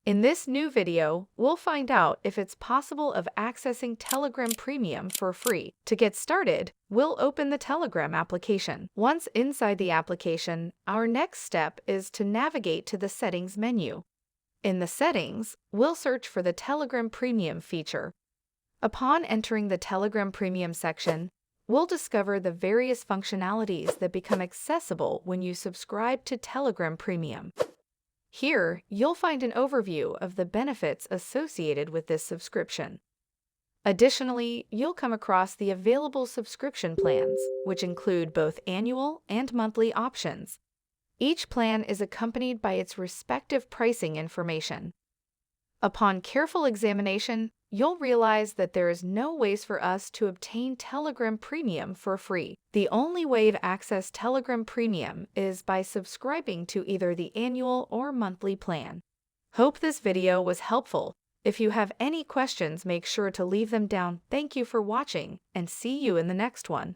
In this new video, we'll find out if it's possible of accessing Telegram Premium for free. To get started, we'll open the Telegram application. Once inside the application, our next step is to navigate to the Settings menu. In the Settings, we'll search for the Telegram Premium feature. Upon entering the Telegram Premium section, we'll discover the various functionalities that become accessible when you subscribe to Telegram Premium. Here, you'll find an overview of the benefits associated with this subscription. Additionally, you'll come across the available subscription plans, which include both annual and monthly options. Each plan is accompanied by its respective pricing information. Upon careful examination, you'll realize that there is no ways for us to obtain Telegram Premium for free. The only way to access Telegram Premium is by subscribing to either the annual or monthly plan. Hope this video was helpful. If you have any questions, make sure to leave them down. Thank you for watching, and see you in the next one.